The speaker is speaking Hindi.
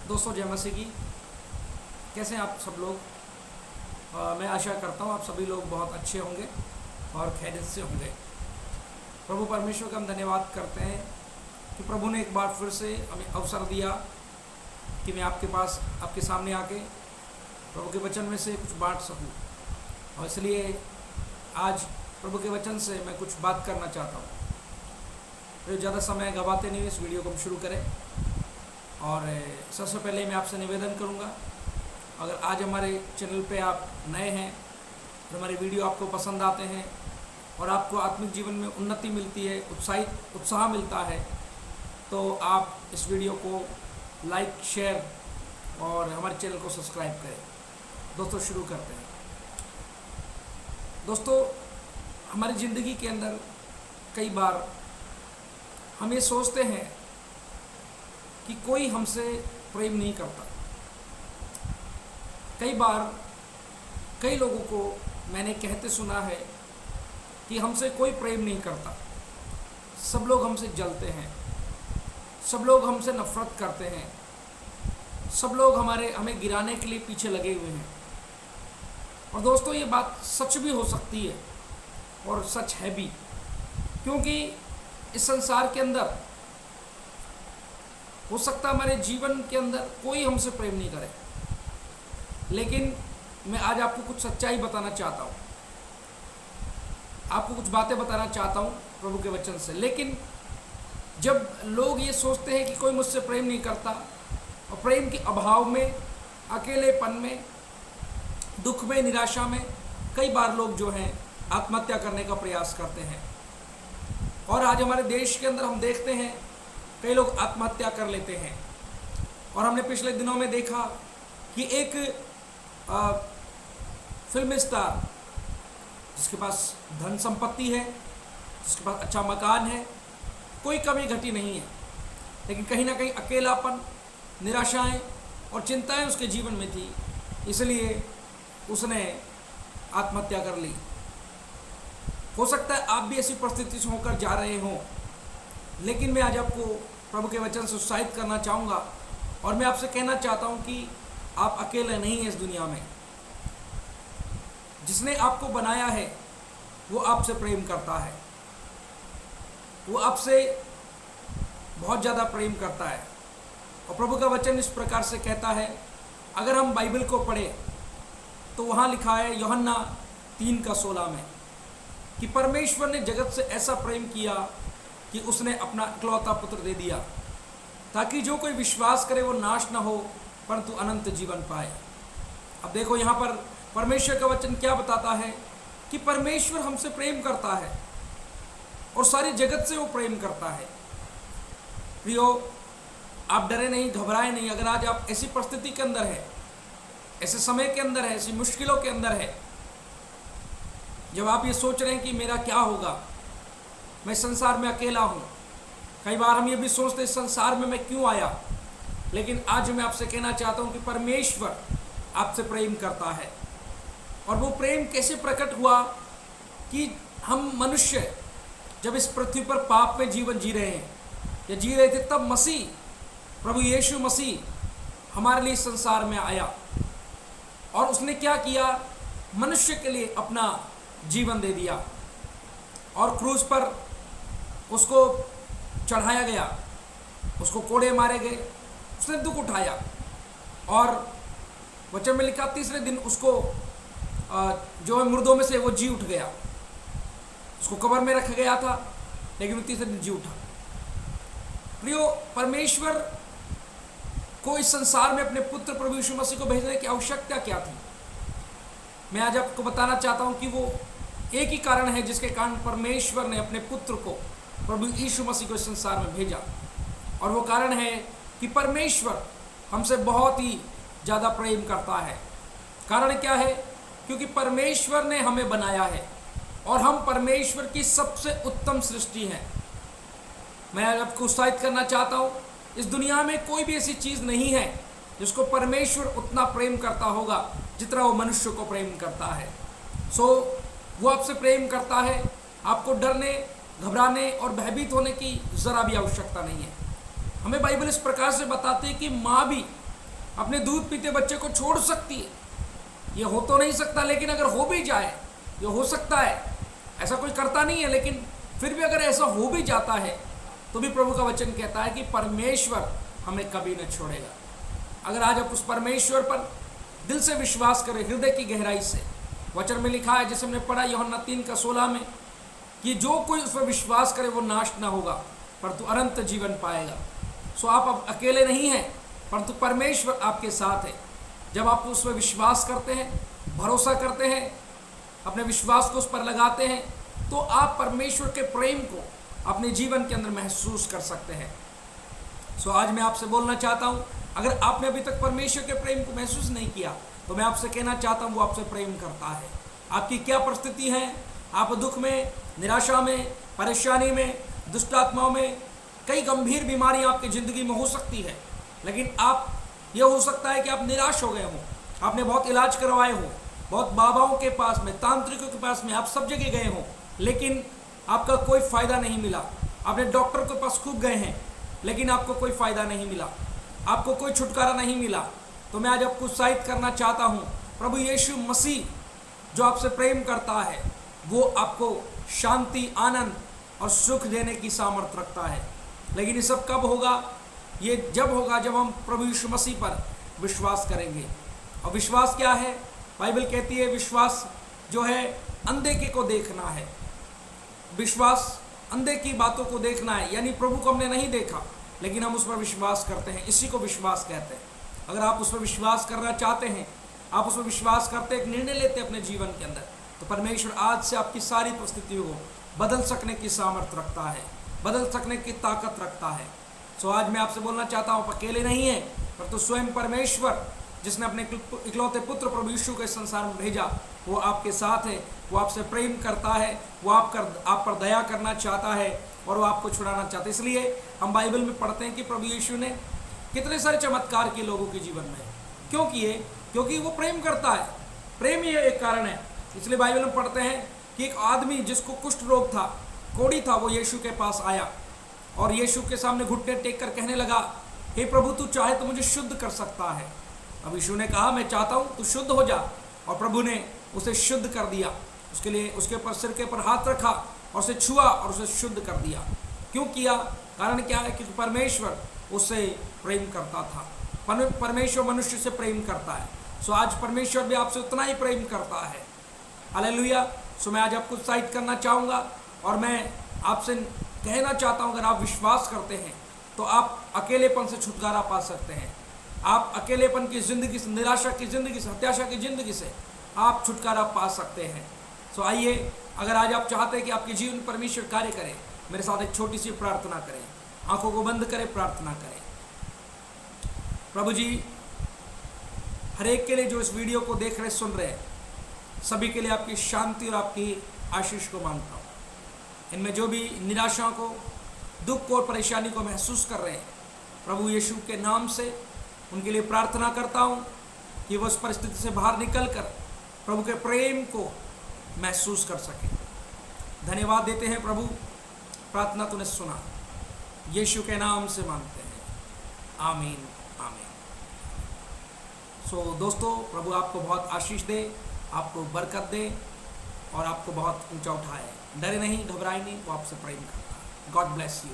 दोस्तों जय मसीह की। कैसे हैं आप सब लोग? मैं आशा करता हूँ आप सभी लोग बहुत अच्छे होंगे और खैरियत से होंगे। प्रभु परमेश्वर का हम धन्यवाद करते हैं कि प्रभु ने एक बार फिर से हमें अवसर दिया कि मैं आपके सामने आके प्रभु के वचन में से कुछ बांट सकूँ। और इसलिए आज प्रभु के वचन से मैं कुछ बात करना चाहता हूँ। तो ज़्यादा समय गवाते नहीं, इस वीडियो को हम शुरू करें। और सबसे पहले मैं आपसे निवेदन करूंगा, अगर आज हमारे चैनल पे आप नए हैं तो हमारे वीडियो आपको पसंद आते हैं और आपको आत्मिक जीवन में उन्नति मिलती है, उत्साह मिलता है, तो आप इस वीडियो को लाइक, शेयर और हमारे चैनल को सब्सक्राइब करें। दोस्तों शुरू करते हैं। दोस्तों हमारी ज़िंदगी के अंदर कई बार हम ये सोचते हैं कि कोई हमसे प्रेम नहीं करता। कई बार कई लोगों को मैंने कहते सुना है कि हमसे कोई प्रेम नहीं करता, सब लोग हमसे जलते हैं, सब लोग हमसे नफरत करते हैं, सब लोग हमें गिराने के लिए पीछे लगे हुए हैं। और दोस्तों ये बात सच भी हो सकती है और सच है भी, क्योंकि इस संसार के अंदर हो सकता है हमारे जीवन के अंदर कोई हमसे प्रेम नहीं करे, लेकिन मैं आज आपको कुछ सच्चाई बताना चाहता हूँ, आपको कुछ बातें बताना चाहता हूँ प्रभु के वचन से। लेकिन जब लोग ये सोचते हैं कि कोई मुझसे प्रेम नहीं करता और प्रेम के अभाव में, अकेलेपन में, दुख में, निराशा में कई बार लोग जो हैं आत्महत्या करने का प्रयास करते हैं। और आज हमारे देश के अंदर हम देखते हैं कई लोग आत्महत्या कर लेते हैं। और हमने पिछले दिनों में देखा कि एक फिल्म स्टार जिसके पास धन संपत्ति है, जिसके पास अच्छा मकान है, कोई कमी घटी नहीं है, लेकिन कहीं ना कहीं अकेलापन, निराशाएं और चिंताएं उसके जीवन में थी, इसलिए उसने आत्महत्या कर ली। हो सकता है आप भी ऐसी परिस्थिति से होकर जा रहे हों, लेकिन मैं आज आपको प्रभु के वचन से उत्साहित करना चाहूँगा और मैं आपसे कहना चाहता हूँ कि आप अकेले नहीं हैं इस दुनिया में। जिसने आपको बनाया है वो आपसे प्रेम करता है, वो आपसे बहुत ज़्यादा प्रेम करता है। और प्रभु का वचन इस प्रकार से कहता है, अगर हम बाइबल को पढ़ें तो वहाँ लिखा है यूहन्ना 3:16 में कि परमेश्वर ने जगत से ऐसा प्रेम किया कि उसने अपना इकलौता पुत्र दे दिया, ताकि जो कोई विश्वास करे वो नाश न हो परंतु अनंत जीवन पाए। अब देखो यहाँ पर परमेश्वर का वचन क्या बताता है कि परमेश्वर हमसे प्रेम करता है और सारी जगत से वो प्रेम करता है। प्रियो, आप डरे नहीं, घबराए नहीं। अगर आज आप ऐसी परिस्थिति के अंदर है, ऐसे समय के अंदर है, ऐसी मुश्किलों के अंदर है, जब आप ये सोच रहे हैं कि मेरा क्या होगा, मैं संसार में अकेला हूँ। कई बार हम ये भी सोचते हैं संसार में मैं क्यों आया, लेकिन आज मैं आपसे कहना चाहता हूँ कि परमेश्वर आपसे प्रेम करता है। और वो प्रेम कैसे प्रकट हुआ कि हम मनुष्य जब इस पृथ्वी पर पाप में जीवन जी रहे हैं या जी रहे थे, तब मसीह, प्रभु यीशु मसीह हमारे लिए संसार में आया और उसने क्या किया, मनुष्य के लिए अपना जीवन दे दिया और क्रूज पर उसको चढ़ाया गया, उसको कोड़े मारे गए, उसने दुख उठाया और वचन में लिखा तीसरे दिन उसको जो है मुर्दों में से वो जी उठ गया। उसको कब्र में रखा गया था, लेकिन वो तीसरे दिन जी उठा। प्रियो, परमेश्वर को इस संसार में अपने पुत्र प्रभु यीशु मसीह को भेजने की आवश्यकता क्या थी? मैं आज आपको बताना चाहता हूँ कि वो एक ही कारण है जिसके कारण परमेश्वर ने अपने पुत्र को, प्रभु यीशु मसीह को इस संसार में भेजा। और वो कारण है कि परमेश्वर हमसे बहुत ही ज़्यादा प्रेम करता है। कारण क्या है? क्योंकि परमेश्वर ने हमें बनाया है और हम परमेश्वर की सबसे उत्तम सृष्टि हैं। मैं आपको उत्साहित करना चाहता हूँ, इस दुनिया में कोई भी ऐसी चीज़ नहीं है जिसको परमेश्वर उतना प्रेम करता होगा जितना वो मनुष्य को प्रेम करता है। वो आपसे प्रेम करता है। आपको डरने, घबराने और भयभीत होने की ज़रा भी आवश्यकता नहीं है। हमें बाइबल इस प्रकार से बताती है कि माँ भी अपने दूध पीते बच्चे को छोड़ सकती है। ये हो तो नहीं सकता, लेकिन अगर हो भी जाए, ये हो सकता है, ऐसा कोई करता नहीं है, लेकिन फिर भी अगर ऐसा हो भी जाता है तो भी प्रभु का वचन कहता है कि परमेश्वर हमें कभी न छोड़ेगा। अगर आज आप उस परमेश्वर पर दिल से विश्वास करें, हृदय की गहराई से, वचन में लिखा है, जैसे हमने पढ़ा यूहन्ना 3:16 में, कि जो कोई उस पर विश्वास करे वो नाश ना होगा परंतु अनंत जीवन पाएगा। सो आप अब अकेले नहीं हैं, परंतु परमेश्वर आपके साथ है। जब आप उस पर विश्वास करते हैं, भरोसा करते हैं, अपने विश्वास को उस पर लगाते हैं, तो आप परमेश्वर के प्रेम को अपने जीवन के अंदर महसूस कर सकते हैं। सो आज मैं आपसे बोलना चाहता हूँ, अगर आपने अभी तक परमेश्वर के प्रेम को महसूस नहीं किया तो मैं आपसे कहना चाहता हूँ वो आपसे प्रेम करता है। आपकी क्या परिस्थिति है, आप दुख में, निराशा में, परेशानी में, दुष्ट आत्माओं में, कई गंभीर बीमारियाँ आपकी ज़िंदगी में हो सकती है, लेकिन आप ये हो सकता है कि आप निराश हो गए हों, आपने बहुत इलाज करवाए हो, बहुत बाबाओं के पास में, तांत्रिकों के पास में, आप सब जगह गए हों, लेकिन आपका कोई फ़ायदा नहीं मिला। आपने डॉक्टर के पास खूब गए हैं, लेकिन आपको कोई फ़ायदा नहीं मिला, आपको कोई छुटकारा नहीं मिला। तो मैं आज आपको उत्साहित करना चाहता हूँ, प्रभु यीशु मसीह जो आपसे प्रेम करता है वो आपको शांति, आनंद और सुख देने की सामर्थ्य रखता है। लेकिन ये सब कब होगा? ये जब होगा जब हम प्रभु यीशु मसीह पर विश्वास करेंगे। और विश्वास क्या है? बाइबल कहती है विश्वास जो है अंधे के को देखना है। विश्वास अंधे की बातों को देखना है, यानी प्रभु को हमने नहीं देखा लेकिन हम उस पर विश्वास करते हैं, इसी को विश्वास कहते हैं। अगर आप उस पर विश्वास करना चाहते हैं, आप उस पर विश्वास करते, एक निर्णय लेते अपने जीवन के अंदर, तो परमेश्वर आज से आपकी सारी परिस्थितियों को बदल सकने की सामर्थ्य रखता है, बदल सकने की ताकत रखता है। सो आज मैं आपसे बोलना चाहता हूँ, आप अकेले नहीं हैं, परंतु स्वयं परमेश्वर जिसने अपने इकलौते पुत्र प्रभु यीशु के संसार में भेजा, वो आपके साथ है, वो आपसे प्रेम करता है, वो आप पर दया करना चाहता है और वो आपको छुड़ाना चाहता है। इसलिए हम बाइबल में पढ़ते हैं कि प्रभु यीशु ने कितने सारे चमत्कार किए लोगों के जीवन में। क्यों किए? क्योंकि वो प्रेम करता है, प्रेम ही एक कारण है। इसलिए बाइबल में पढ़ते हैं कि एक आदमी जिसको कुष्ठ रोग था, कोढ़ी था, वो यीशु के पास आया और यीशु के सामने घुटने टेक कर कहने लगा, हे प्रभु तू चाहे तो मुझे शुद्ध कर सकता है। अब यीशु ने कहा, मैं चाहता हूँ तू शुद्ध हो जा, और प्रभु ने उसे शुद्ध कर दिया। उसके लिए उसके पर सिर के पर हाथ रखा और उसे छुआ और उसे शुद्ध कर दिया। क्यों किया? कारण क्या है? क्योंकि परमेश्वर उससे प्रेम करता था। परमेश्वर मनुष्य से प्रेम करता है। सो आज परमेश्वर भी आपसे उतना ही प्रेम करता है। हालेलुया। सो मैं आज आपको उत्साहित करना चाहूँगा और मैं आपसे कहना चाहता हूँ, अगर आप विश्वास करते हैं तो आप अकेलेपन से छुटकारा पा सकते हैं। आप अकेलेपन की ज़िंदगी से, निराशा की ज़िंदगी से, हत्याशा की ज़िंदगी से आप छुटकारा पा सकते हैं। सो आइए, अगर आज आप चाहते हैं कि आपके जीवन में परमेश्वर कार्य करे, मेरे साथ एक छोटी सी प्रार्थना करें। आंखों को बंद करें, प्रार्थना करें। प्रभु जी, हर एक के लिए जो इस वीडियो को देख रहे, सुन रहे हैं, सभी के लिए आपकी शांति और आपकी आशीष को मांगता हूँ। इनमें जो भी निराशाओं को, दुख को और परेशानी को महसूस कर रहे हैं, प्रभु यीशु के नाम से उनके लिए प्रार्थना करता हूँ कि वो उस परिस्थिति से बाहर निकलकर प्रभु के प्रेम को महसूस कर सके। धन्यवाद देते हैं प्रभु, प्रार्थना तूने सुना, यीशु के नाम से मांगते हैं, आमीन आमीन। सो दोस्तों, प्रभु आपको बहुत आशीष दे, आपको बरकत दे और आपको बहुत ऊंचा उठाए। डरे नहीं, घबराए नहीं, वो आपसे प्रेम करता है। God bless you.